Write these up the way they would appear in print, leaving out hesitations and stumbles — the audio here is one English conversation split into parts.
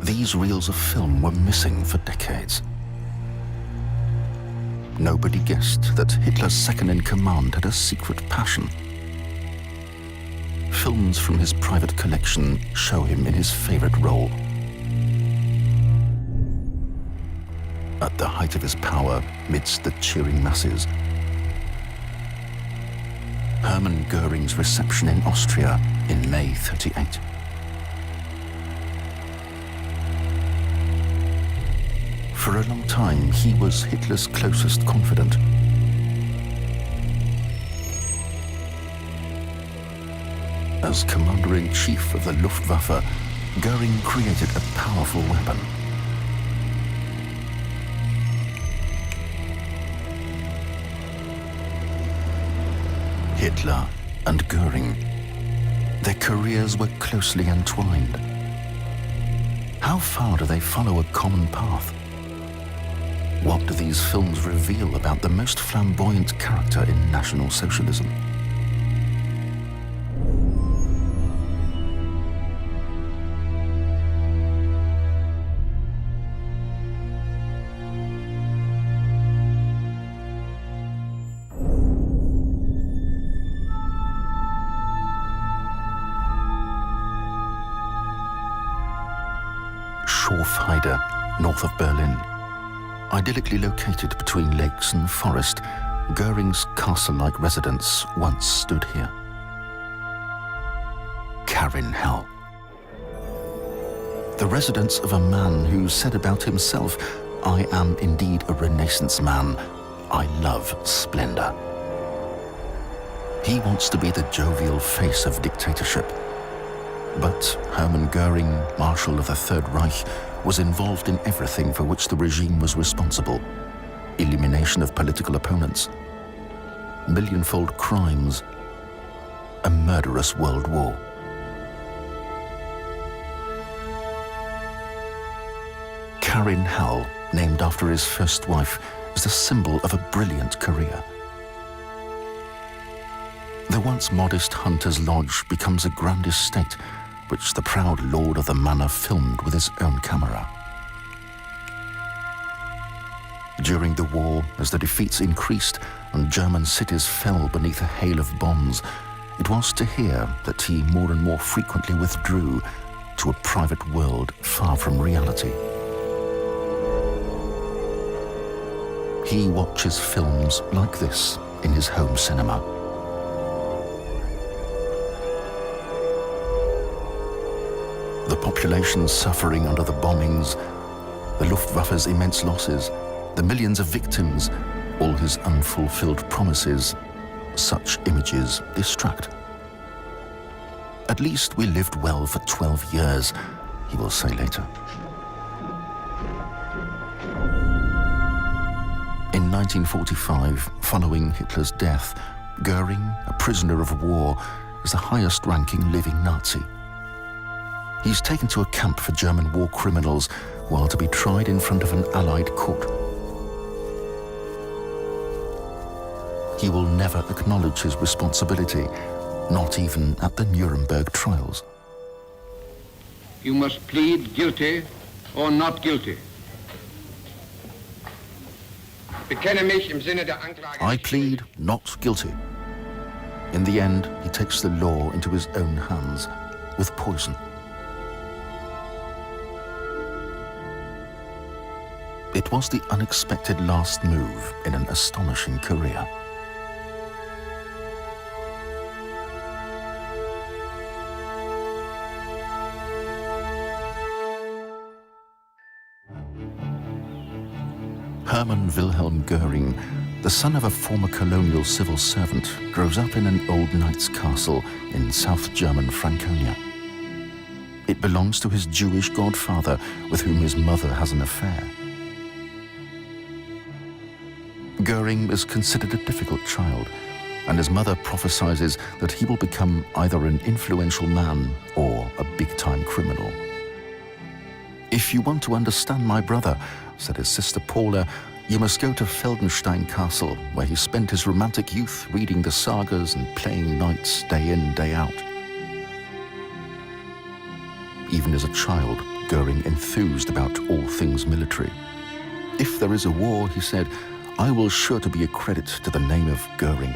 These reels of film were missing for decades. Nobody guessed that Hitler's second-in-command had a secret passion. Films from his private collection show him in his favorite role. At the height of his power, midst the cheering masses. Hermann Göring's reception in Austria in May '38. For a long time, he was Hitler's closest confidant. As commander-in-chief of the Luftwaffe, Göring created a powerful weapon. Hitler and Göring, their careers were closely entwined. How far do they follow a common path? What do these films reveal about the most flamboyant character in National Socialism? Schorfheide, north of Berlin. Idyllically located between lakes and forest, Göring's castle-like residence once stood here. Karin Hell. The residence of a man who said about himself, "I am indeed a Renaissance man. I love splendor." He wants to be the jovial face of dictatorship. But Hermann Göring, Marshal of the Third Reich, was involved in everything for which the regime was responsible. Elimination of political opponents, millionfold crimes, a murderous world war. Karin Hell, named after his first wife, is the symbol of a brilliant career. The once modest hunter's lodge becomes a grand estate, which the proud lord of the manor filmed with his own camera. During the war, as the defeats increased and German cities fell beneath a hail of bombs, it was to hear that he more and more frequently withdrew to a private world far from reality. He watches films like this in his home cinema. The population suffering under the bombings, the Luftwaffe's immense losses, the millions of victims, all his unfulfilled promises, such images distract. "At least we lived well for 12 years, he will say later. In 1945, following Hitler's death, Göring, a prisoner of war, is the highest-ranking living Nazi. He's taken to a camp for German war criminals, while to be tried in front of an Allied court. He will never acknowledge his responsibility, not even at the Nuremberg trials. You must plead guilty or not guilty. Bekenne mich im Sinne der Anklage. I plead not guilty. In the end, he takes the law into his own hands with poison. It was the unexpected last move in an astonishing career. Hermann Wilhelm Göring, the son of a former colonial civil servant, grows up in an old knight's castle in South German Franconia. It belongs to his Jewish godfather, with whom his mother has an affair. Göring is considered a difficult child, and his mother prophesies that he will become either an influential man or a big-time criminal. "If you want to understand my brother," said his sister Paula, "you must go to Feldenstein Castle, where he spent his romantic youth reading the sagas and playing knights day in, day out." Even as a child, Goering enthused about all things military. "If there is a war," he said, "I will sure to be a credit to the name of Goering."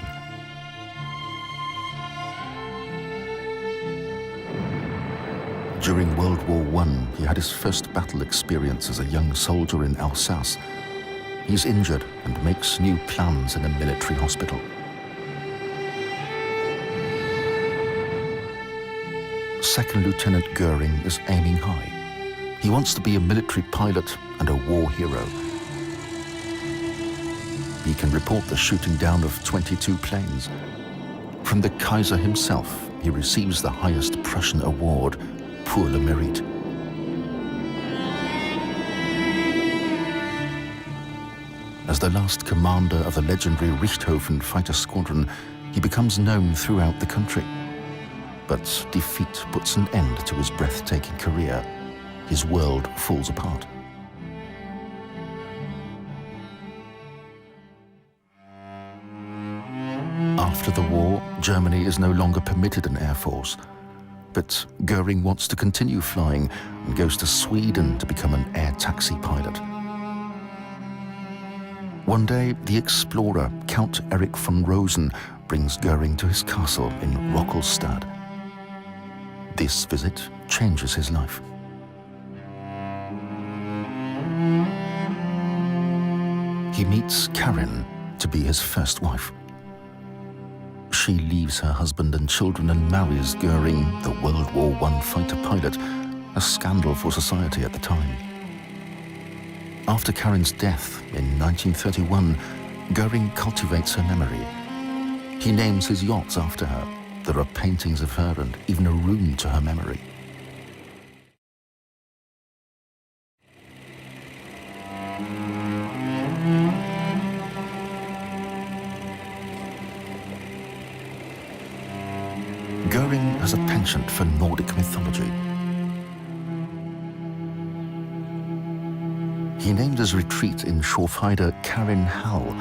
During World War I, he had his first battle experience as a young soldier in Alsace. He's injured and makes new plans in a military hospital. Second Lieutenant Goering is aiming high. He wants to be a military pilot and a war hero. He can report the shooting down of 22 planes. From the Kaiser himself, he receives the highest Prussian award, pour le mérite. As the last commander of the legendary Richthofen fighter squadron, he becomes known throughout the country. But defeat puts an end to his breathtaking career. His world falls apart. After the war, Germany is no longer permitted an air force. But Goering wants to continue flying and goes to Sweden to become an air taxi pilot. One day, the explorer, Count Erich von Rosen, brings Goering to his castle in Rockelstad. This visit changes his life. He meets Karin to be his first wife. She leaves her husband and children and marries Goering, the World War I fighter pilot, a scandal for society at the time. After Karin's death in 1931, Goering cultivates her memory. He names his yachts after her. There are paintings of her and even a room to her memory. Goering has a penchant for Nordic mythology. He named his retreat in Schorfheide Karin Hall.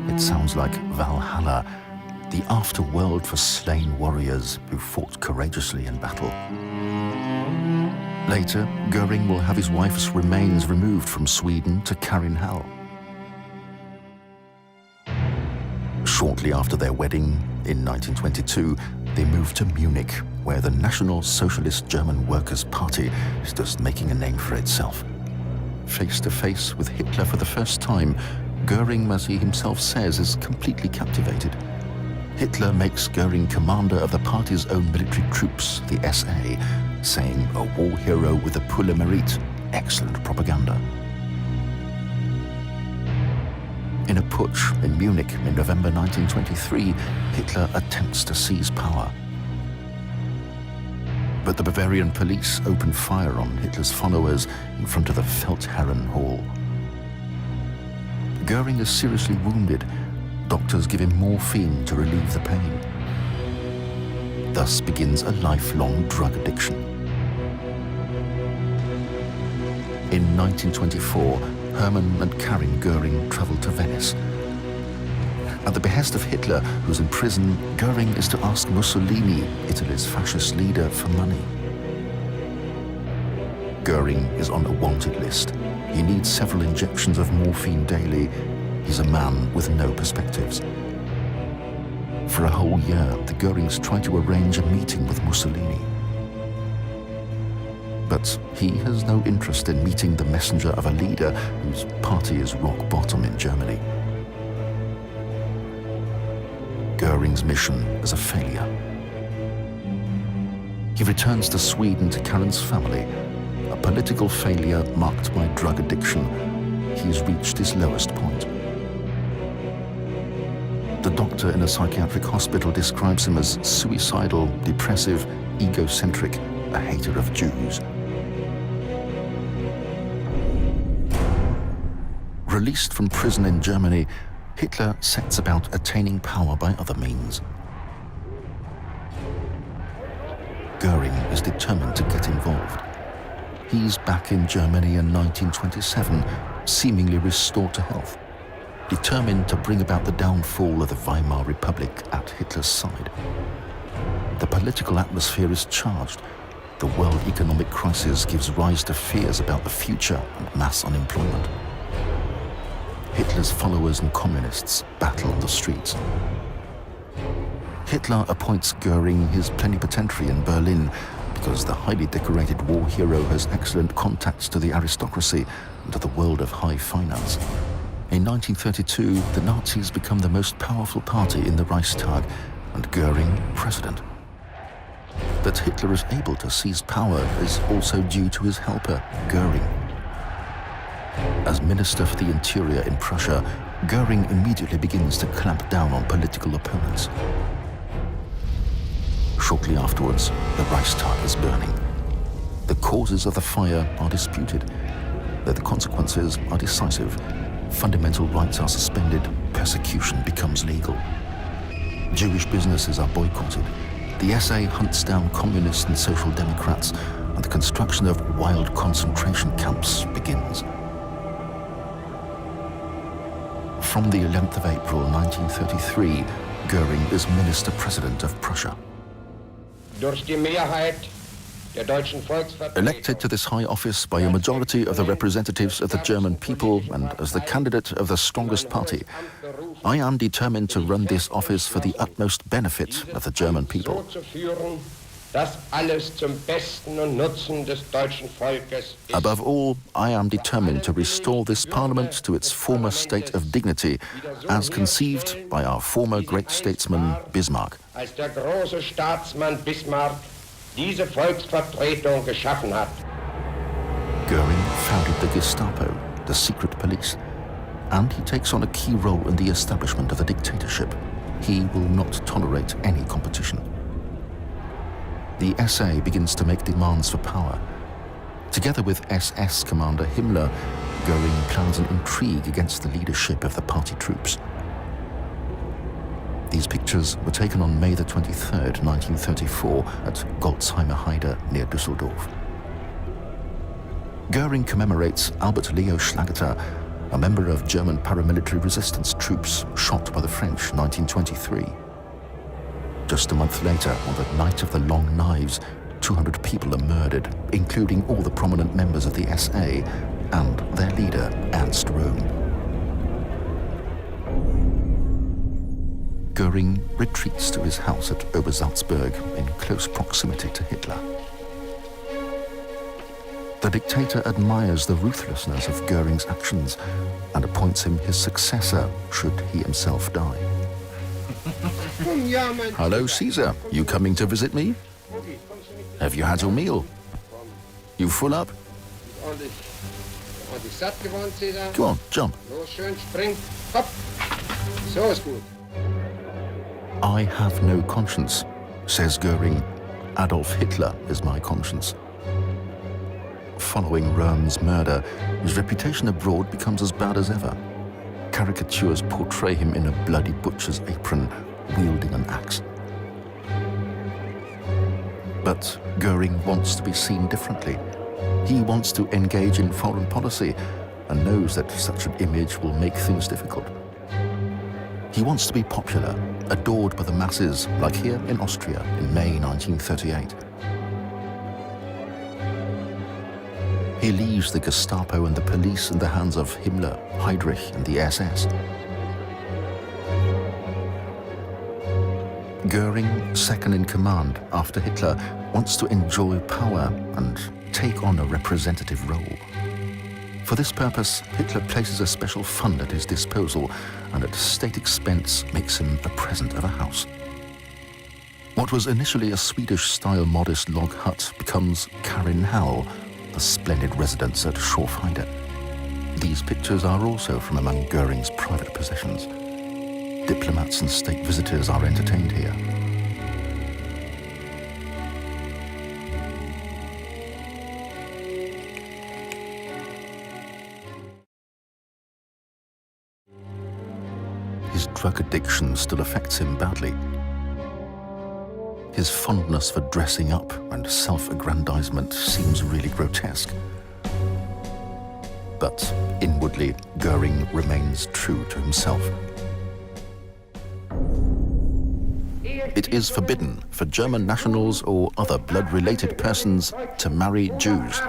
It sounds like Valhalla, the afterworld for slain warriors who fought courageously in battle. Later, Goering will have his wife's remains removed from Sweden to Karin Hall. Shortly after their wedding, in 1922, they moved to Munich, where the National Socialist German Workers' Party is just making a name for itself. Face to face with Hitler for the first time, Goering, as he himself says, is completely captivated. Hitler makes Goering commander of the party's own military troops, the SA, saying a war hero with a pour le mérite, excellent propaganda. In a putsch in Munich in November 1923, Hitler attempts to seize power. But the Bavarian police open fire on Hitler's followers in front of the Feldherren Hall. Goering is seriously wounded. Doctors give him morphine to relieve the pain. Thus begins a lifelong drug addiction. In 1924, Hermann and Karin Göring traveled to Venice. At the behest of Hitler, who's in prison, Göring is to ask Mussolini, Italy's fascist leader, for money. Göring is on a wanted list. He needs several injections of morphine daily. He's a man with no perspectives. For a whole year, the Görings try to arrange a meeting with Mussolini. But he has no interest in meeting the messenger of a leader whose party is rock bottom in Germany. Göring's mission is a failure. He returns to Sweden to Karin's family, a political failure marked by drug addiction. He's reached his lowest point. The doctor in a psychiatric hospital describes him as suicidal, depressive, egocentric, a hater of Jews. Released from prison in Germany, Hitler sets about attaining power by other means. Göring is determined to get involved. He's back in Germany in 1927, seemingly restored to health, determined to bring about the downfall of the Weimar Republic at Hitler's side. The political atmosphere is charged. the world economic crisis gives rise to fears about the future and mass unemployment. Hitler's followers and communists battle on the streets. Hitler appoints Göring his plenipotentiary in Berlin because the highly decorated war hero has excellent contacts to the aristocracy and to the world of high finance. In 1932, the Nazis become the most powerful party in the Reichstag and Göring president. That Hitler is able to seize power is also due to his helper, Göring. As Minister for the Interior in Prussia, Göring immediately begins to clamp down on political opponents. Shortly afterwards, the Reichstag is burning. The causes of the fire are disputed, though the consequences are decisive. Fundamental rights are suspended, persecution becomes legal. Jewish businesses are boycotted. The SA hunts down communists and social democrats, and the construction of wild concentration camps begins. From the 11th of April 1933, Göring is Minister-President of Prussia. Elected to this high office by a majority of the representatives of the German people and as the candidate of the strongest party, I am determined to run this office for the utmost benefit of the German people. Above all, I am determined to restore this parliament to its former state of dignity, as conceived by our former great statesman Bismarck. Göring founded the Gestapo, the secret police, and he takes on a key role in the establishment of the dictatorship. He will not tolerate any competition. The SA begins to make demands for power. Together with SS commander Himmler, Göring plans an intrigue against the leadership of the party troops. These pictures were taken on May the 23rd, 1934 at Golzheimer Heide near Düsseldorf. Göring commemorates Albert Leo Schlageter, a member of German paramilitary resistance troops shot by the French 1923. Just a month later, on the night of the Long Knives, 200 people are murdered, including all the prominent members of the SA and their leader, Ernst Röhm. Göring retreats to his house at Obersalzberg in close proximity to Hitler. The dictator admires the ruthlessness of Göring's actions and appoints him his successor should he himself die. Hello, Caesar. You coming to visit me? Have you had your meal? You full up? Come on, jump. I have no conscience, says Göring. Adolf Hitler is my conscience. Following Röhm's murder, his reputation abroad becomes as bad as ever. Caricatures portray him in a bloody butcher's apron, wielding an axe. But Göring wants to be seen differently. He wants to engage in foreign policy and knows that such an image will make things difficult. He wants to be popular, adored by the masses, like here in Austria in May 1938. He leaves the Gestapo and the police in the hands of Himmler, Heydrich and the SS. Göring, second in command after Hitler, wants to enjoy power and take on a representative role. For this purpose, Hitler places a special fund at his disposal and at state expense makes him a present of a house. What was initially a Swedish-style modest log hut becomes Karin Hall, the splendid residence at Schorfheide. These pictures are also from among Göring's private possessions. Diplomats and state visitors are entertained here. His drug addiction still affects him badly. His fondness for dressing up and self-aggrandizement seems really grotesque. But inwardly, Göring remains true to himself. It is forbidden for German nationals or other blood-related persons to marry Jews.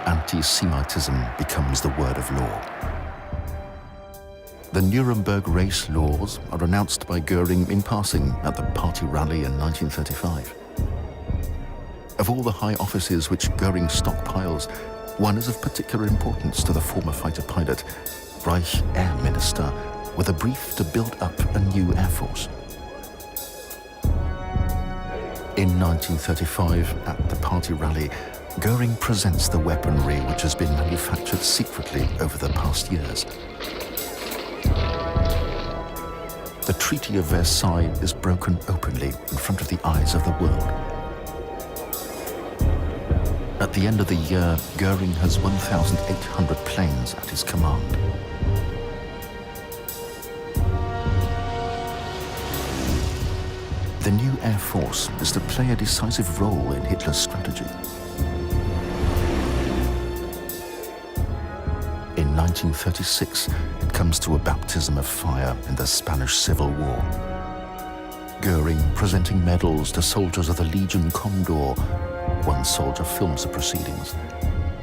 Anti-Semitism becomes the word of law. The Nuremberg race laws are announced by Göring in passing at the party rally in 1935. Of all the high offices which Göring stockpiles, one is of particular importance to the former fighter pilot, Reich Air Minister, with a brief to build up a new air force. In 1935, at the party rally, Göring presents the weaponry which has been manufactured secretly over the past years. The Treaty of Versailles is broken openly in front of the eyes of the world. At the end of the year, Göring has 1,800 planes at his command. The new Air Force is to play a decisive role in Hitler's strategy. In 1936, it comes to a baptism of fire in the Spanish Civil War. Göring presenting medals to soldiers of the Legion Condor. One soldier films the proceedings.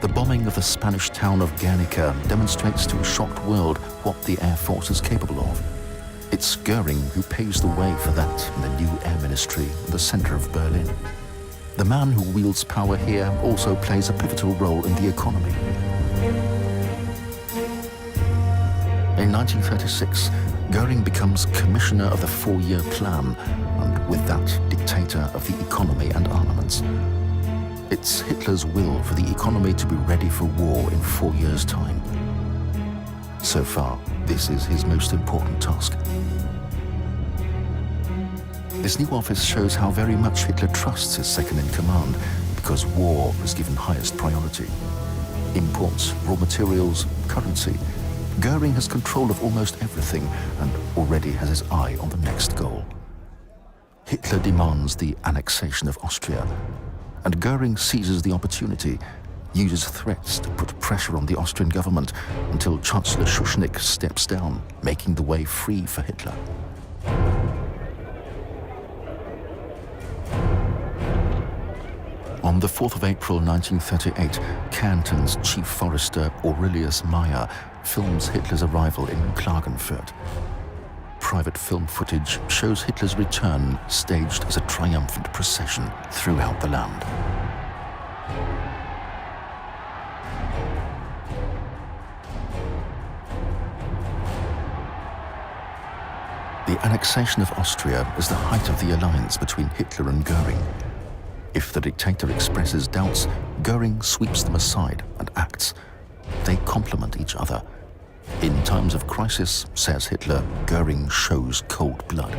The bombing of the Spanish town of Guernica demonstrates to a shocked world what the Air Force is capable of. It's Göring who paves the way for that in the new Air Ministry in the center of Berlin. The man who wields power here also plays a pivotal role in the economy. In 1936, Göring becomes commissioner of the four-year plan, and with that, dictator of the economy and armaments. It's Hitler's will for the economy to be ready for war in 4 years' time. So far, this is his most important task. This new office shows how very much Hitler trusts his second-in-command, because war is given highest priority. Imports, raw materials, currency. Göring has control of almost everything and already has his eye on the next goal. Hitler demands the annexation of Austria, and Göring seizes the opportunity, uses threats to put pressure on the Austrian government until Chancellor Schuschnigg steps down, making the way free for Hitler. On the 4th of April 1938, Kärnten's chief forester Aurelius Meyer films Hitler's arrival in Klagenfurt. Private film footage shows Hitler's return staged as a triumphant procession throughout the land. The annexation of Austria is the height of the alliance between Hitler and Göring. If the dictator expresses doubts, Göring sweeps them aside and acts. They complement each other. In times of crisis, says Hitler, Göring shows cold blood.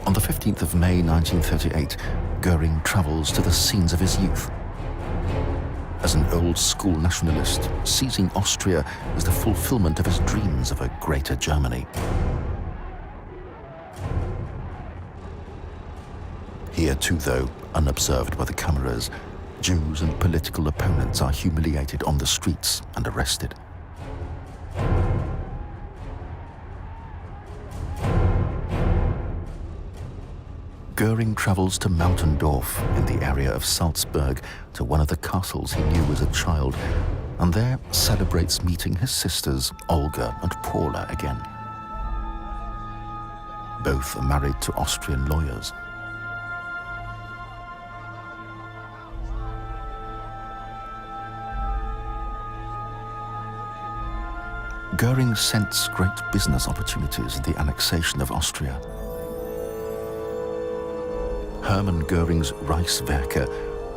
On the 15th of May 1938, Göring travels to the scenes of his youth. As an old-school nationalist, seizing Austria is the fulfillment of his dreams of a greater Germany. Here too, though, unobserved by the cameras, Jews and political opponents are humiliated on the streets and arrested. Göring travels to Mautendorf in the area of Salzburg, to one of the castles he knew as a child, and there celebrates meeting his sisters Olga and Paula again. Both are married to Austrian lawyers. Göring scents great business opportunities in the annexation of Austria. Hermann Göring's Reichswerke,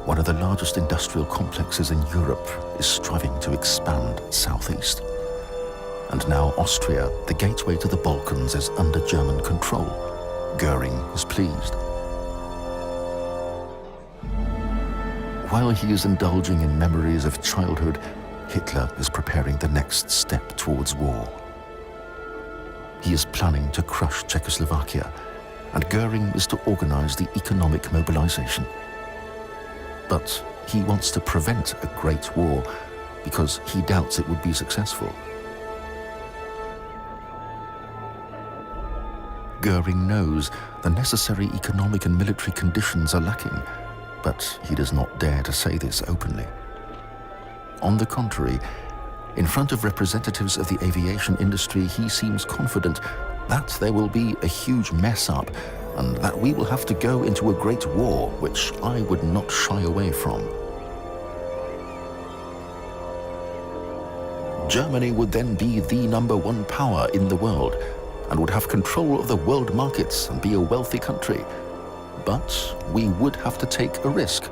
one of the largest industrial complexes in Europe, is striving to expand southeast. And now Austria, the gateway to the Balkans, is under German control. Göring is pleased. While he is indulging in memories of childhood, Hitler is preparing the next step towards war. He is planning to crush Czechoslovakia, and Göring is to organize the economic mobilization. But he wants to prevent a great war because he doubts it would be successful. Göring knows the necessary economic and military conditions are lacking, but he does not dare to say this openly. On the contrary, in front of representatives of the aviation industry, he seems confident that there will be a huge mess up and that we will have to go into a great war, which I would not shy away from. Germany would then be the #1 power in the world and would have control of the world markets and be a wealthy country. But we would have to take a risk,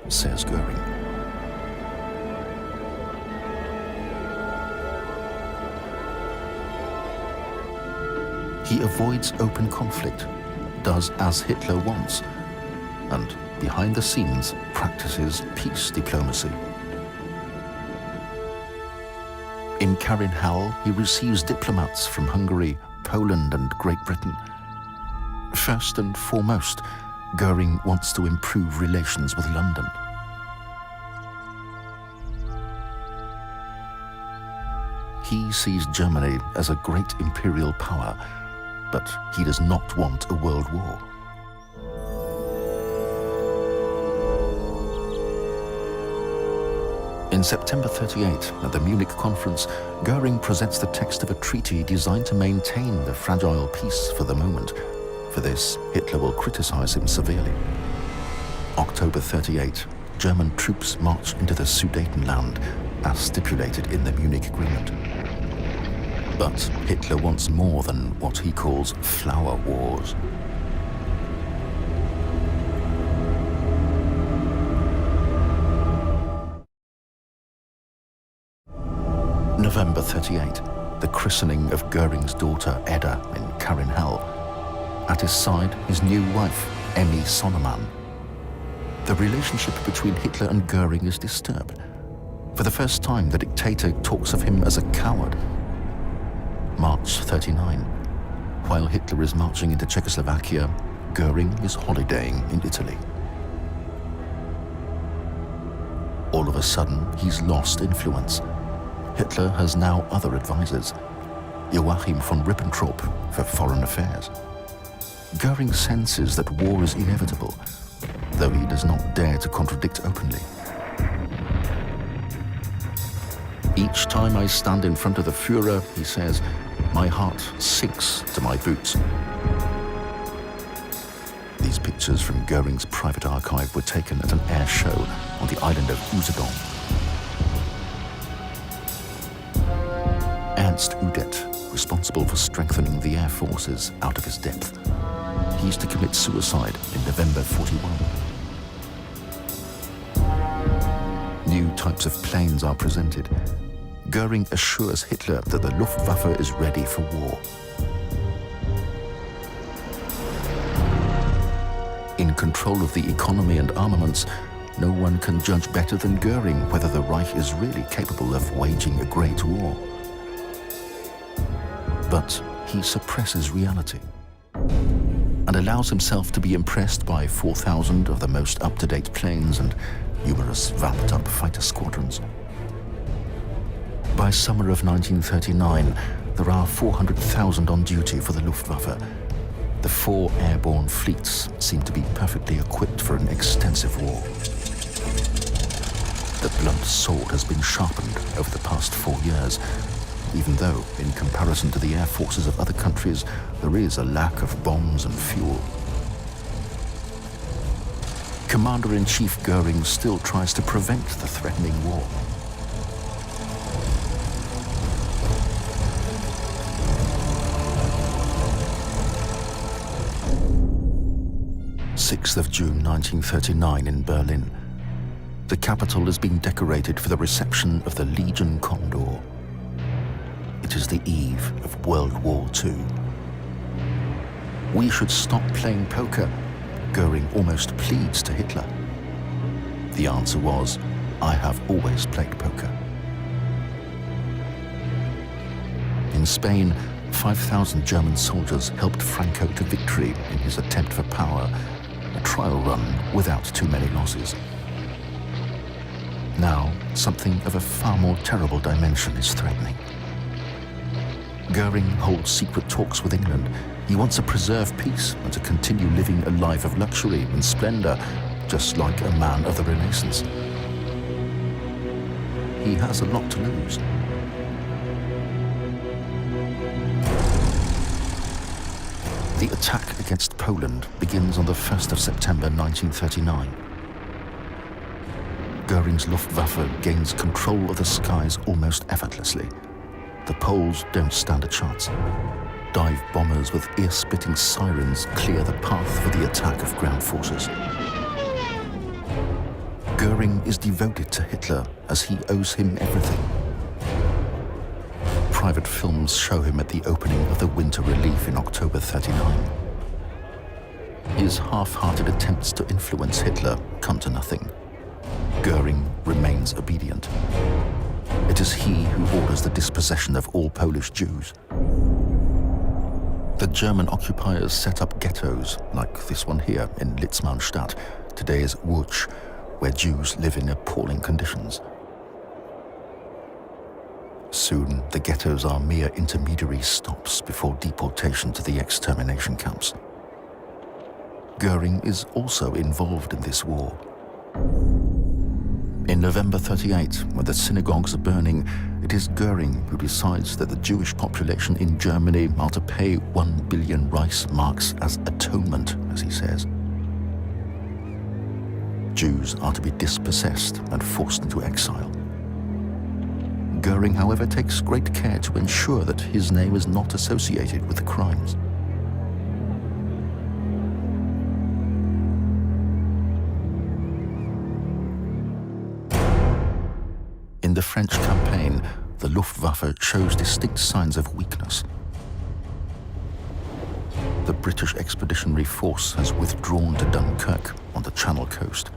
says Göring. He avoids open conflict, does as Hitler wants, and behind the scenes practices peace diplomacy. In Carinhal, he receives diplomats from Hungary, Poland and Great Britain. First and foremost, Göring wants to improve relations with London. He sees Germany as a great imperial power, but he does not want a world war. In September 1938, at the Munich conference, Göring presents the text of a treaty designed to maintain the fragile peace for the moment. For this, Hitler will criticize him severely. October 1938, German troops march into the Sudetenland, as stipulated in the Munich Agreement. But Hitler wants more than what he calls flower wars. November 1938, the christening of Göring's daughter Edda in Carinhal. At his side, his new wife, Emmy Sonnemann. The relationship between Hitler and Göring is disturbed. For the first time, the dictator talks of him as a coward. March 1939. While Hitler is marching into Czechoslovakia, Göring is holidaying in Italy. All of a sudden, he's lost influence. Hitler has now other advisors. Joachim von Ribbentrop for foreign affairs. Göring senses that war is inevitable, though he does not dare to contradict openly. Each time I stand in front of the Führer, he says, my heart sinks to my boots. These pictures from Göring's private archive were taken at an air show on the island of Usedom. Ernst Udet, responsible for strengthening the air forces out of his depth. He used to commit suicide in November 1941. New types of planes are presented. Göring assures Hitler that the Luftwaffe is ready for war. In control of the economy and armaments, no one can judge better than Göring whether the Reich is really capable of waging a great war. But he suppresses reality and allows himself to be impressed by 4,000 of the most up-to-date planes and numerous vamped-up fighter squadrons. By summer of 1939, there are 400,000 on duty for the Luftwaffe. The 4 airborne fleets seem to be perfectly equipped for an extensive war. The blunt sword has been sharpened over the past 4 years, even though, in comparison to the air forces of other countries, there is a lack of bombs and fuel. Commander-in-Chief Göring still tries to prevent the threatening war. 6th of June 1939 in Berlin. The capital is being decorated for the reception of the Legion Condor. It is the eve of World War II. We should stop playing poker, Göring almost pleads to Hitler. The answer was, I have always played poker. In Spain, 5,000 German soldiers helped Franco to victory in his attempt for power, a trial run without too many losses. Now, something of a far more terrible dimension is threatening. Göring holds secret talks with England. He wants to preserve peace and to continue living a life of luxury and splendor, just like a man of the Renaissance. He has a lot to lose. The attack against Poland begins on the 1st of September 1939. Göring's Luftwaffe gains control of the skies almost effortlessly. The Poles don't stand a chance. Dive bombers with ear-splitting sirens clear the path for the attack of ground forces. Göring is devoted to Hitler as he owes him everything. Private films show him at the opening of the Winter Relief in October '39. His half-hearted attempts to influence Hitler come to nothing. Göring remains obedient. It is he who orders the dispossession of all Polish Jews. The German occupiers set up ghettos, like this one here in Litzmannstadt, today's Łódź, where Jews live in appalling conditions. Soon, the ghettos are mere intermediary stops before deportation to the extermination camps. Göring is also involved in this war. In November '38, when the synagogues are burning, it is Göring who decides that the Jewish population in Germany are to pay 1 billion Reichsmarks as atonement, as he says. Jews are to be dispossessed and forced into exile. Göring, however, takes great care to ensure that his name is not associated with the crimes. In the French campaign, the Luftwaffe shows distinct signs of weakness. The British Expeditionary Force has withdrawn to Dunkirk on the Channel coast.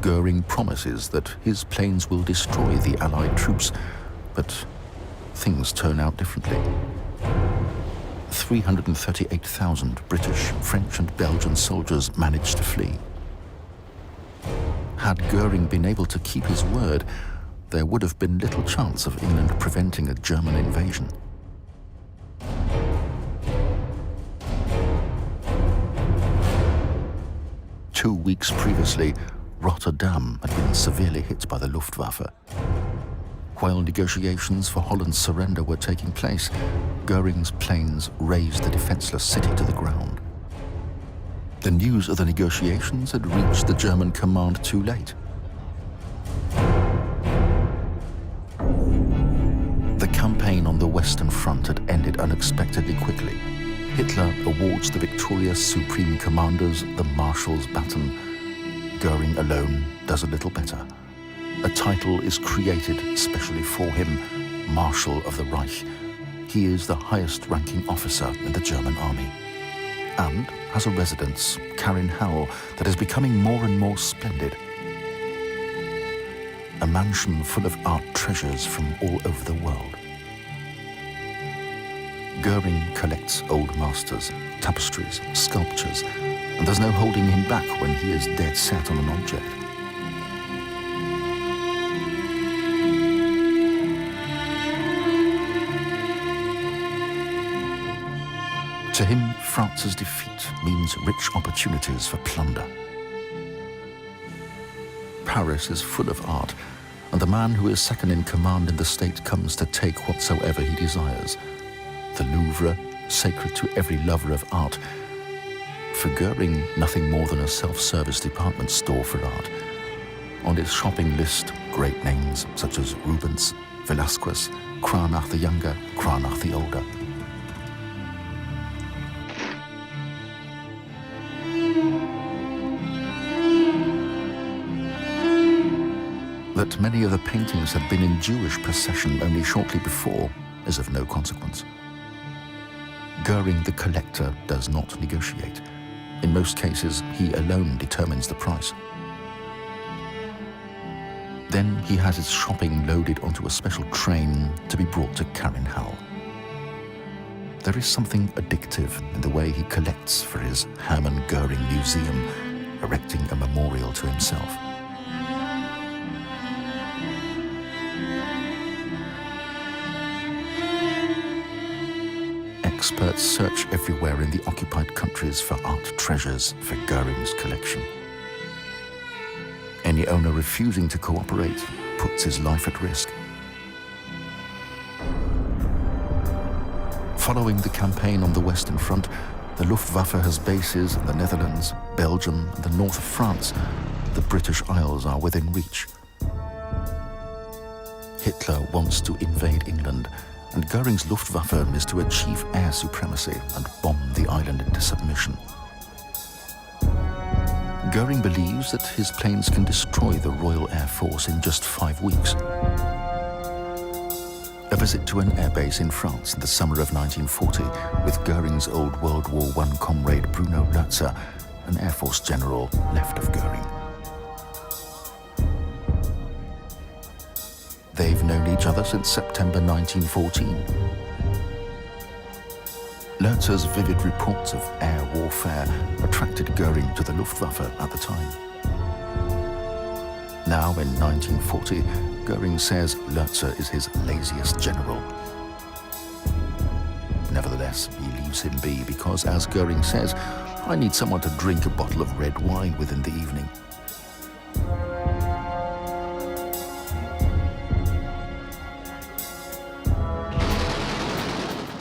Göring promises that his planes will destroy the Allied troops, but things turn out differently. 338,000 British, French and Belgian soldiers managed to flee. Had Göring been able to keep his word, there would have been little chance of England preventing a German invasion. Two weeks previously, Rotterdam had been severely hit by the Luftwaffe. While negotiations for Holland's surrender were taking place, Göring's planes razed the defenseless city to the ground. The news of the negotiations had reached the German command too late. The campaign on the Western Front had ended unexpectedly quickly. Hitler awards the victorious Supreme Commanders the Marshal's baton. Göring alone does a little better. A title is created specially for him, Marshal of the Reich. He is the highest-ranking officer in the German army, and has a residence, Karin-Hall, that is becoming more and more splendid. A mansion full of art treasures from all over the world. Göring collects old masters, tapestries, sculptures, and there's no holding him back when he is dead set on an object. To him, France's defeat means rich opportunities for plunder. Paris is full of art, and the man who is second in command in the state comes to take whatsoever he desires. The Louvre, sacred to every lover of art. For Göring, nothing more than a self-service department store for art. On his shopping list, great names such as Rubens, Velasquez, Cranach the Younger, Cranach the Older. That many of the paintings had been in Jewish possession only shortly before is of no consequence. Göring, the collector, does not negotiate. In most cases, he alone determines the price. Then he has his shopping loaded onto a special train to be brought to Karin-Hall. There is something addictive in the way he collects for his Hermann Göring Museum, erecting a memorial to himself. experts search everywhere in the occupied countries for art treasures for Göring's collection. Any owner refusing to cooperate puts his life at risk. Following the campaign on the Western Front, the Luftwaffe has bases in the Netherlands, Belgium, and the north of France. The British Isles are within reach. Hitler wants to invade England, and Göring's Luftwaffe is to achieve air supremacy and bomb the island into submission. Göring believes that his planes can destroy the Royal Air Force in just 5 weeks. A visit to an airbase in France in the summer of 1940 with Göring's old World War I comrade Bruno Lotzer, an Air Force general left of Göring. They've known each other since September 1914. Lotzer's vivid reports of air warfare attracted Göring to the Luftwaffe at the time. Now, in 1940, Göring says Lotzer is his laziest general. Nevertheless, he leaves him be because, as Göring says, I need someone to drink a bottle of red wine with in the evening.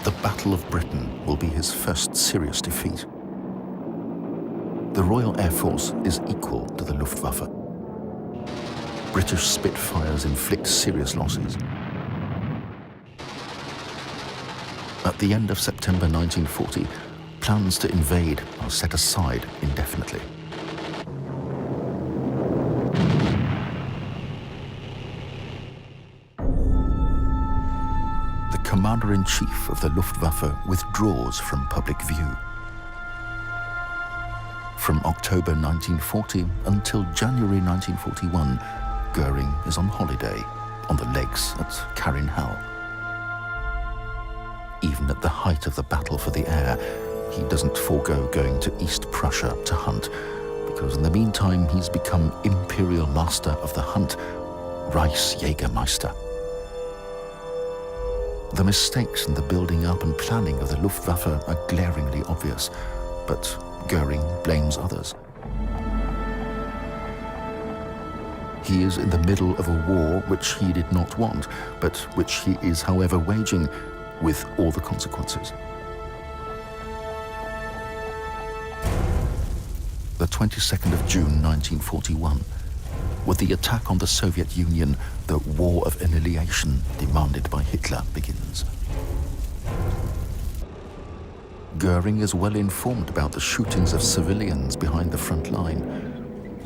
The Battle of Britain will be his first serious defeat. The Royal Air Force is equal to the Luftwaffe. British Spitfires inflict serious losses. At the end of September 1940, plans to invade are set aside indefinitely. The Commander-in-Chief of the Luftwaffe withdraws from public view. From October 1940 until January 1941, Göring is on holiday on the lakes at Carinhal. Even at the height of the battle for the air, he doesn't forego going to East Prussia to hunt, because in the meantime he's become Imperial Master of the Hunt, Reichsjägermeister. The mistakes in the building up and planning of the Luftwaffe are glaringly obvious, but Göring blames others. He is in the middle of a war which he did not want, but which he is, however, waging with all the consequences. The 22nd of June 1941, with the attack on the Soviet Union, the war of annihilation demanded by Hitler begins. Göring is well informed about the shootings of civilians behind the front line.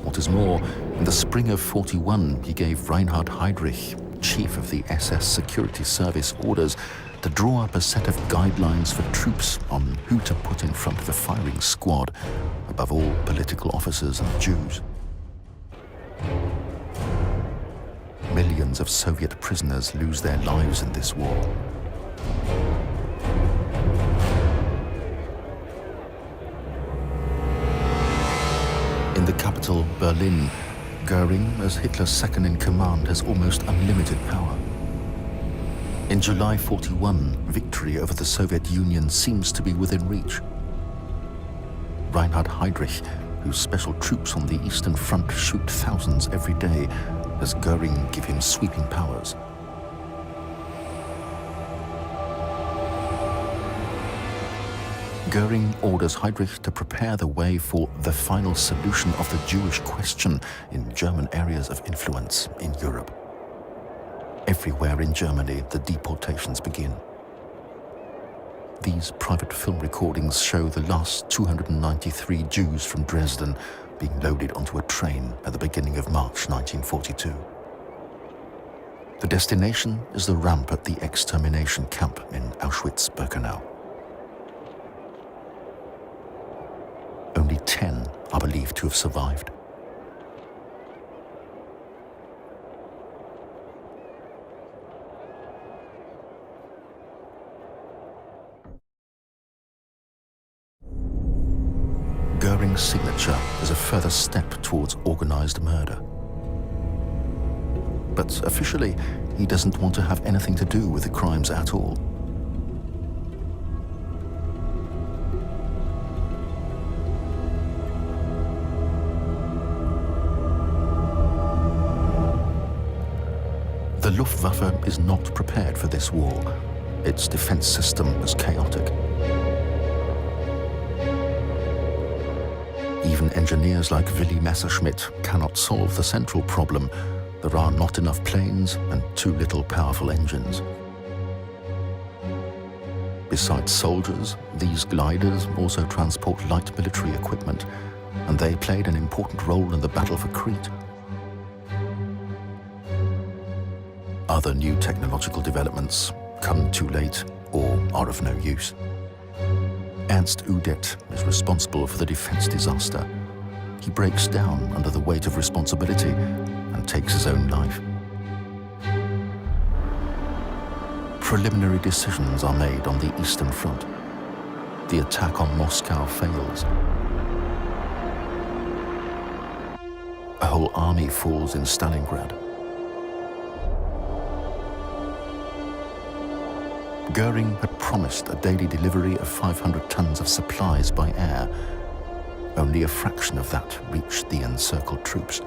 What is more, in the spring of 41, he gave Reinhard Heydrich, chief of the SS Security Service, orders to draw up a set of guidelines for troops on who to put in front of the firing squad, above all political officers and Jews. Millions of Soviet prisoners lose their lives in this war. In the capital, Berlin, Göring, as Hitler's second-in-command, has almost unlimited power. In July 41, victory over the Soviet Union seems to be within reach. Reinhard Heydrich, whose special troops on the Eastern Front shoot thousands every day, has Göring give him sweeping powers. Göring orders Heydrich to prepare the way for the final solution of the Jewish question in German areas of influence in Europe. Everywhere in Germany, the deportations begin. These private film recordings show the last 293 Jews from Dresden being loaded onto a train at the beginning of March 1942. The destination is the ramp at the extermination camp in Auschwitz-Birkenau. Only 10 are believed to have survived. Göring's signature is a further step towards organized murder. But officially, he doesn't want to have anything to do with the crimes at all. Luftwaffe is not prepared for this war. Its defense system is chaotic. Even engineers like Willy Messerschmitt cannot solve the central problem. There are not enough planes and too little powerful engines. Besides soldiers, these gliders also transport light military equipment, and they played an important role in the battle for Crete. Other new technological developments come too late or are of no use. Ernst Udet is responsible for the defense disaster. He breaks down under the weight of responsibility and takes his own life. Preliminary decisions are made on the Eastern Front. The attack on Moscow fails. A whole army falls in Stalingrad. Goering had promised a daily delivery of 500 tons of supplies by air. Only a fraction of that reached the encircled troops.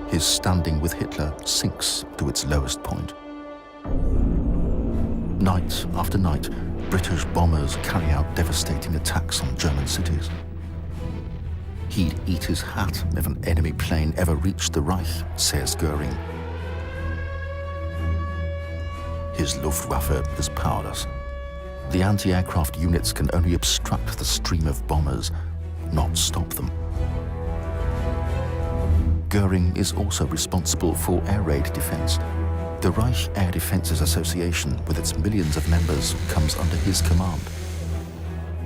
His standing with Hitler sinks to its lowest point. Night after night, British bombers carry out devastating attacks on German cities. He'd eat his hat if an enemy plane ever reached the Reich, says Goering. His Luftwaffe is powerless. The anti-aircraft units can only obstruct the stream of bombers, not stop them. Goering is also responsible for air raid defense. The Reich Air Defences Association, with its millions of members, comes under his command.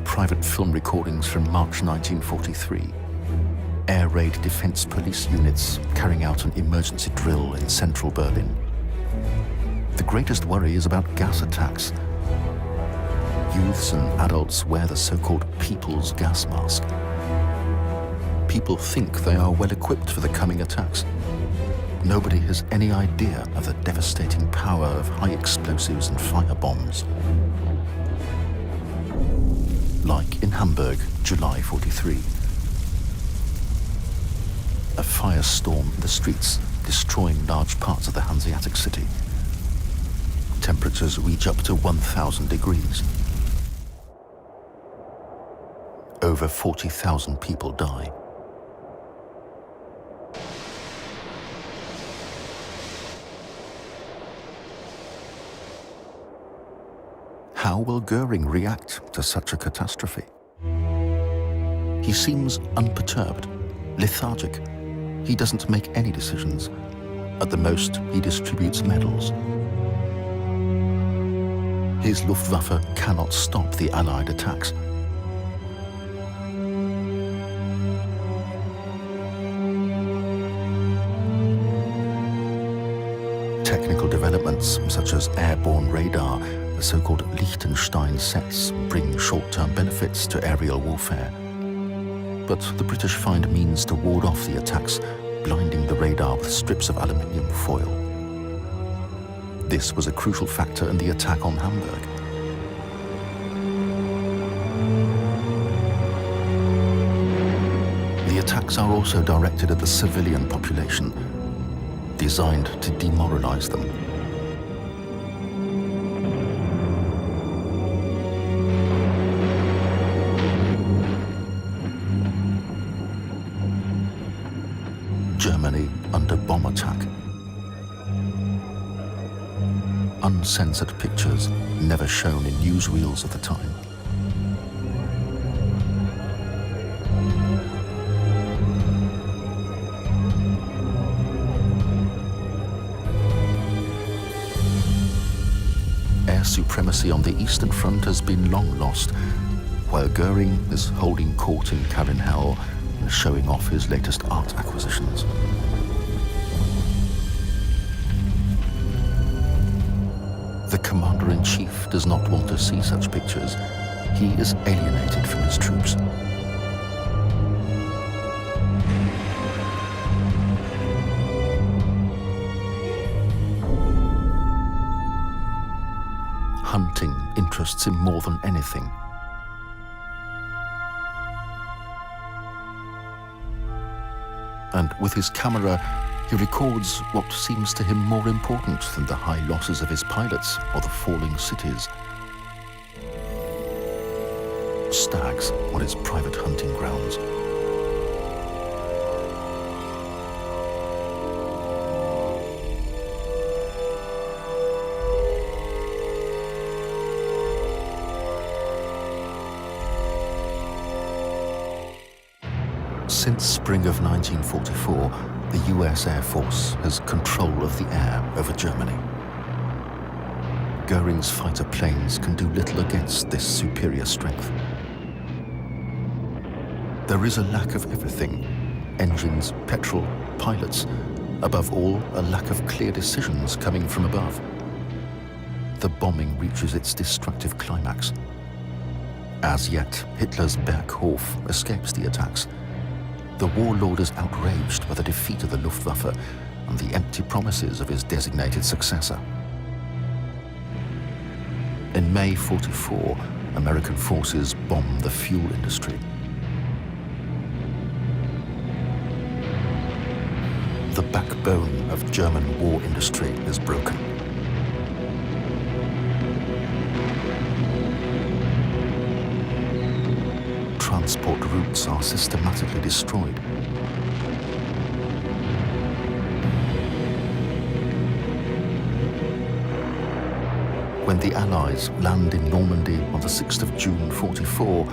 Private film recordings from March 1943. Air raid defense police units carrying out an emergency drill in central Berlin. The greatest worry is about gas attacks. Youths and adults wear the so-called people's gas mask. People think they are well equipped for the coming attacks. Nobody has any idea of the devastating power of high explosives and fire bombs. Like in Hamburg, July 43. A firestorm in the streets, destroying large parts of the Hanseatic city. Temperatures reach up to 1,000 degrees. Over 40,000 people die. How will Goering react to such a catastrophe? He seems unperturbed, lethargic. He doesn't make any decisions. At the most, he distributes medals. His Luftwaffe cannot stop the Allied attacks. Technical developments such as airborne radar, the so-called Liechtenstein sets, bring short-term benefits to aerial warfare. But the British find means to ward off the attacks, blinding the radar with strips of aluminium foil. This was a crucial factor in the attack on Hamburg. The attacks are also directed at the civilian population, designed to demoralize them. Germany under bomb attack. Uncensored pictures never shown in newsreels at the time. Air supremacy on the Eastern Front has been long lost, while Goering is holding court in Karinhell and showing off his latest art acquisitions. The commander-in-chief does not want to see such pictures. He is alienated from his troops. Hunting interests him more than anything. and with his camera, he records what seems to him more important than the high losses of his pilots or the falling cities. Stags on his private hunting grounds. Since spring of 1944, the US Air Force has control of the air over Germany. Goering's fighter planes can do little against this superior strength. There is a lack of everything: engines, petrol, pilots. Above all, a lack of clear decisions coming from above. The bombing reaches its destructive climax. As yet, Hitler's Berghof escapes the attacks. The warlord is outraged by the defeat of the Luftwaffe and the empty promises of his designated successor. In May '44, American forces bomb the fuel industry. The backbone of German war industry is broken. Transport routes are systematically destroyed. When the Allies land in Normandy on the 6th of June '44,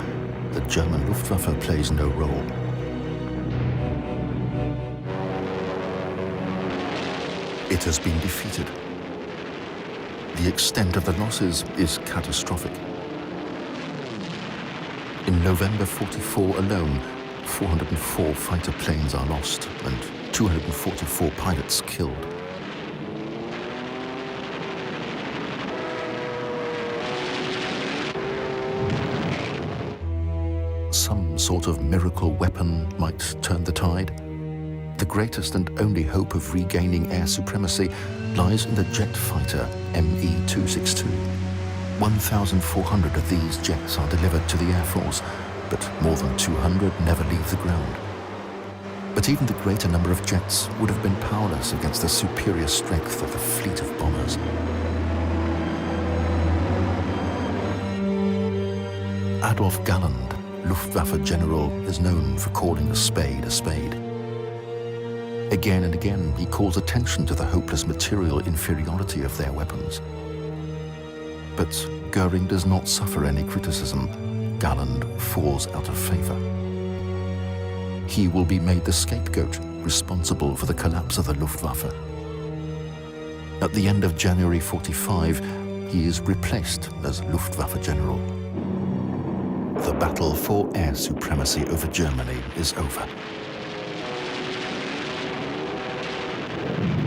the German Luftwaffe plays no role. It has been defeated. The extent of the losses is catastrophic. In November '44 alone, 404 fighter planes are lost and 244 pilots killed. Some sort of miracle weapon might turn the tide. The greatest and only hope of regaining air supremacy lies in the jet fighter Me-262. 1,400 of these jets are delivered to the Air Force, but more than 200 never leave the ground. But even the greater number of jets would have been powerless against the superior strength of the fleet of bombers. Adolf Galland, Luftwaffe general, is known for calling a spade a spade. Again and again, he calls attention to the hopeless material inferiority of their weapons. But Goering does not suffer any criticism. Galland falls out of favor. He will be made the scapegoat, responsible for the collapse of the Luftwaffe. At the end of January '45, he is replaced as Luftwaffe general. The battle for air supremacy over Germany is over.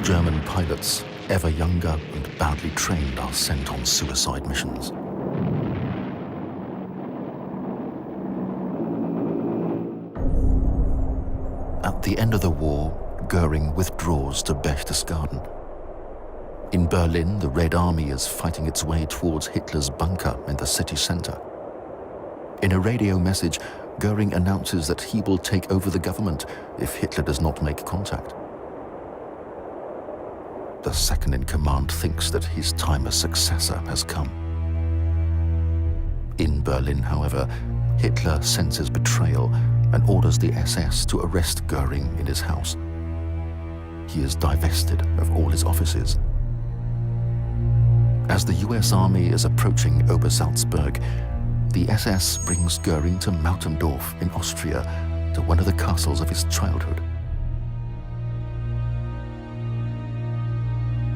German pilots, ever younger and badly trained, are sent on suicide missions. At the end of the war, Goering withdraws to Berchtesgaden. In Berlin, the Red Army is fighting its way towards Hitler's bunker in the city center. In a radio message, Goering announces that he will take over the government if Hitler does not make contact. The second-in-command thinks that his time as successor has come. In Berlin, however, Hitler senses betrayal and orders the SS to arrest Goering in his house. He is divested of all his offices. As the US Army is approaching Obersalzberg, the SS brings Goering to Mautendorf in Austria, to one of the castles of his childhood.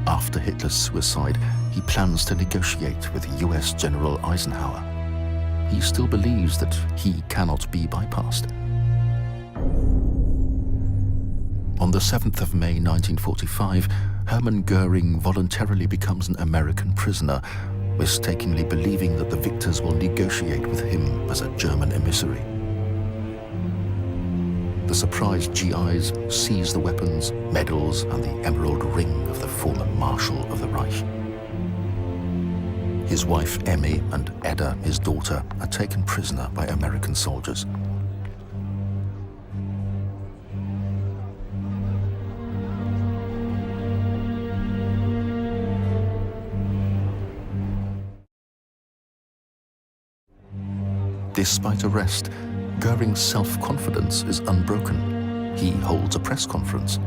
After Hitler's suicide, he plans to negotiate with US General Eisenhower. He still believes that he cannot be bypassed. On the 7th of May 1945, Hermann Göring voluntarily becomes an American prisoner, mistakenly believing that the victors will negotiate with him as a German emissary. The surprised GIs seize the weapons, medals, and the emerald ring of the former Marshal of the Reich. His wife Emmy and Edda, his daughter, are taken prisoner by American soldiers. Despite arrest, Goering's self-confidence is unbroken. He holds a press conference.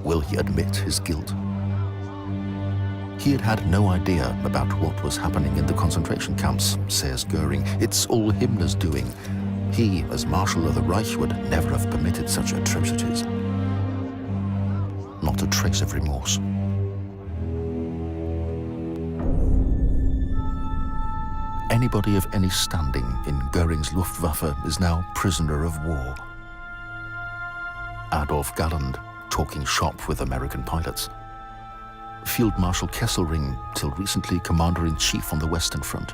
Will he admit his guilt? He had had no idea about what was happening in the concentration camps, says Goering. It's all Himmler's doing. He, as Marshal of the Reich, would never have permitted such atrocities. Not a trace of remorse. Anybody of any standing in Goering's Luftwaffe is now prisoner of war. Adolf Galland, talking shop with American pilots. Field Marshal Kesselring, till recently Commander-in-Chief on the Western Front.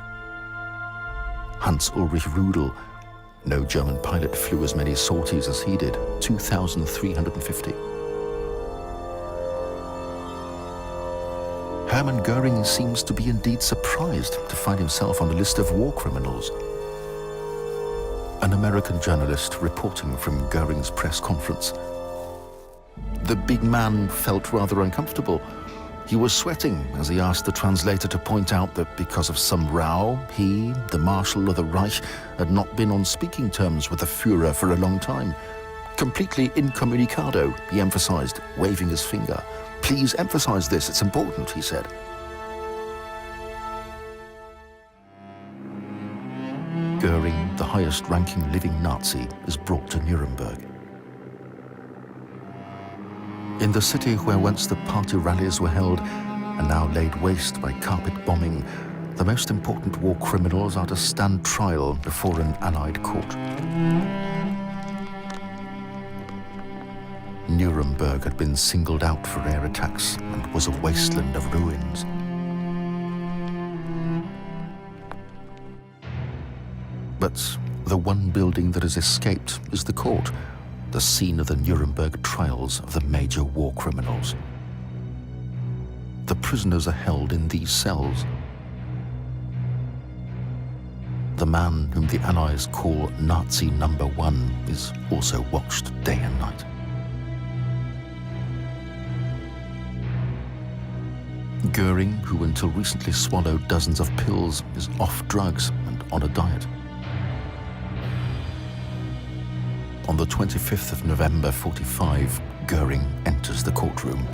Hans-Ulrich Rudel, no German pilot flew as many sorties as he did, 2,350. Hermann Göring seems to be indeed surprised to find himself on the list of war criminals. An American journalist reporting from Göring's press conference. The big man felt rather uncomfortable. He was sweating as he asked the translator to point out that because of some row, he, the Marshal of the Reich, had not been on speaking terms with the Führer for a long time. Completely incommunicado, he emphasized, waving his finger. Please emphasize this, it's important, he said. Göring, the highest-ranking living Nazi, is brought to Nuremberg. In the city where once the party rallies were held and now laid waste by carpet bombing, the most important war criminals are to stand trial before an Allied court. Nuremberg had been singled out for air attacks and was a wasteland of ruins. But the one building that has escaped is the court, the scene of the Nuremberg trials of the major war criminals. The prisoners are held in these cells. The man whom the Allies call Nazi number 1 is also watched day and night. Göring, who until recently swallowed dozens of pills, is off drugs and on a diet. On the 25th of November 45, Göring enters the courtroom.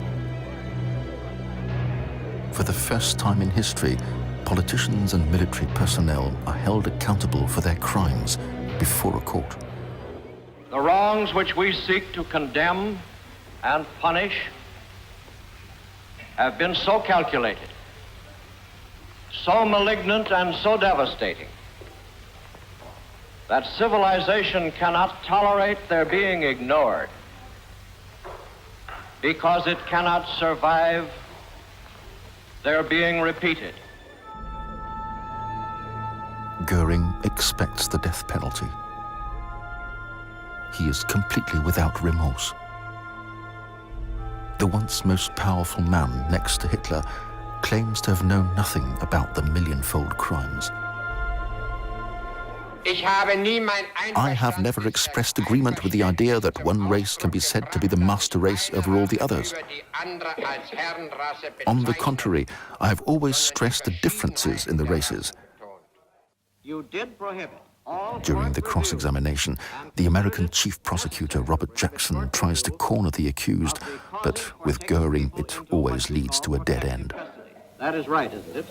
For the first time in history, politicians and military personnel are held accountable for their crimes before a court. The wrongs which we seek to condemn and punish have been so calculated, so malignant and so devastating that civilization cannot tolerate their being ignored because it cannot survive their being repeated. Göring expects the death penalty. He is completely without remorse. The once most powerful man next to Hitler claims to have known nothing about the millionfold crimes. I have never expressed agreement with the idea that one race can be said to be the master race over all the others. On the contrary, I have always stressed the differences in the races. You did prohibit. During the cross-examination, the American chief prosecutor, Robert Jackson, tries to corner the accused, but with Göring, it always leads to a dead end. That is right, isn't it?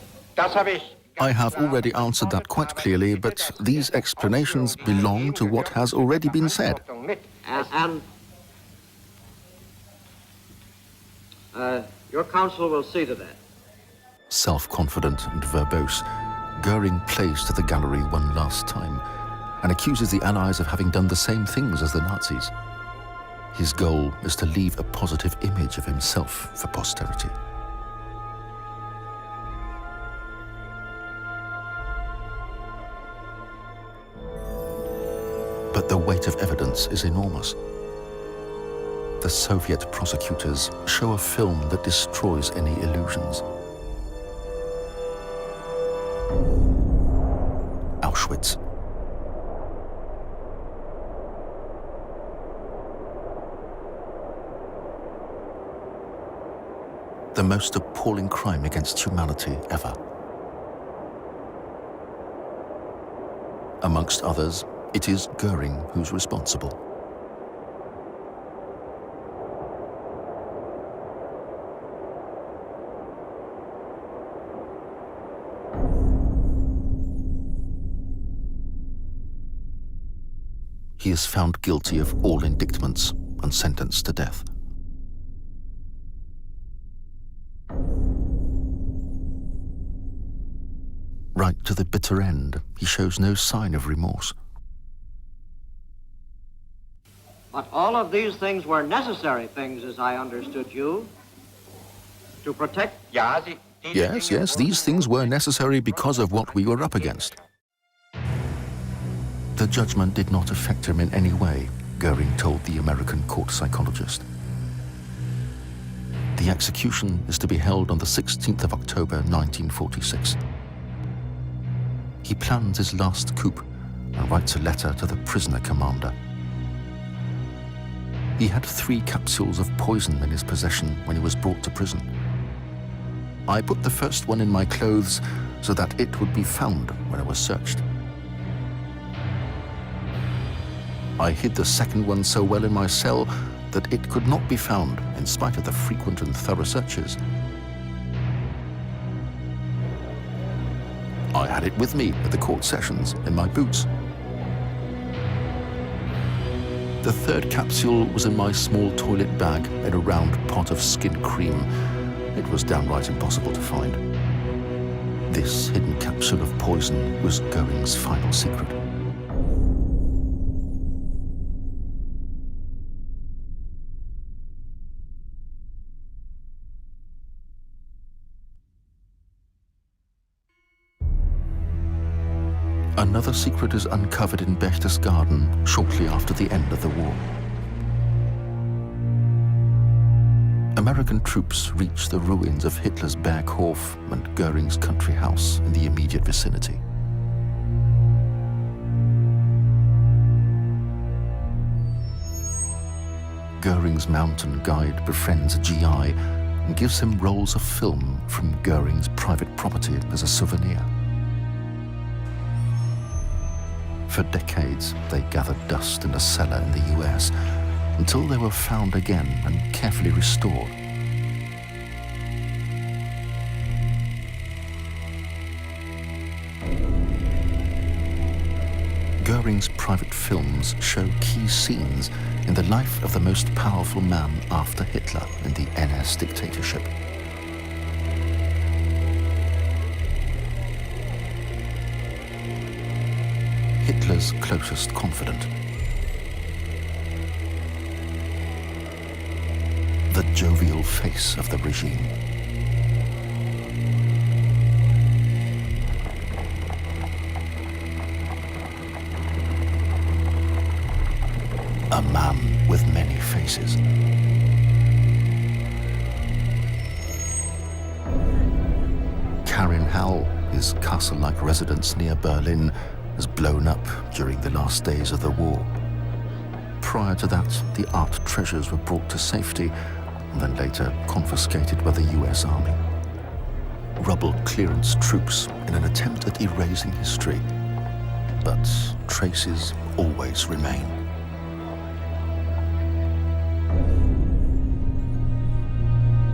I have already answered that quite clearly, but these explanations belong to what has already been said. And your counsel will see to that. Self-confident and verbose, Göring plays to the gallery one last time and accuses the Allies of having done the same things as the Nazis. His goal is to leave a positive image of himself for posterity. But the weight of evidence is enormous. The Soviet prosecutors show a film that destroys any illusions. Auschwitz. The most appalling crime against humanity ever. Amongst others, it is Goering who's responsible. He is found guilty of all indictments and sentenced to death. Right to the bitter end, he shows no sign of remorse. But all of these things were necessary things, as I understood you, to protect... Yes, these things were necessary because of what we were up against. The judgment did not affect him in any way, Goering told the American court psychologist. The execution is to be held on the 16th of October 1946. He plans his last coup and writes a letter to the prisoner commander. He had 3 capsules of poison in his possession when he was brought to prison. I put the first one in my clothes so that it would be found when I was searched. I hid the second one so well in my cell that it could not be found in spite of the frequent and thorough searches. I had it with me at the court sessions in my boots. The third capsule was in my small toilet bag in a round pot of skin cream. It was downright impossible to find. This hidden capsule of poison was Goering's final secret. Another secret is uncovered in Berchtesgaden shortly after the end of the war. American troops reached the ruins of Hitler's Berghof and Goering's country house in the immediate vicinity. Goering's mountain guide befriends a GI and gives him rolls of film from Goering's private property as a souvenir. For decades, they gathered dust in a cellar in the US until they were found again and carefully restored. Goering's private films show key scenes in the life of the most powerful man after Hitler in the NS dictatorship. Hitler's closest confidant. The jovial face of the regime. A man with many faces. Hall, his castle-like residence near Berlin, was blown up during the last days of the war. Prior to that, the art treasures were brought to safety and then later confiscated by the US Army. Rubble clearance troops in an attempt at erasing history, but traces always remain.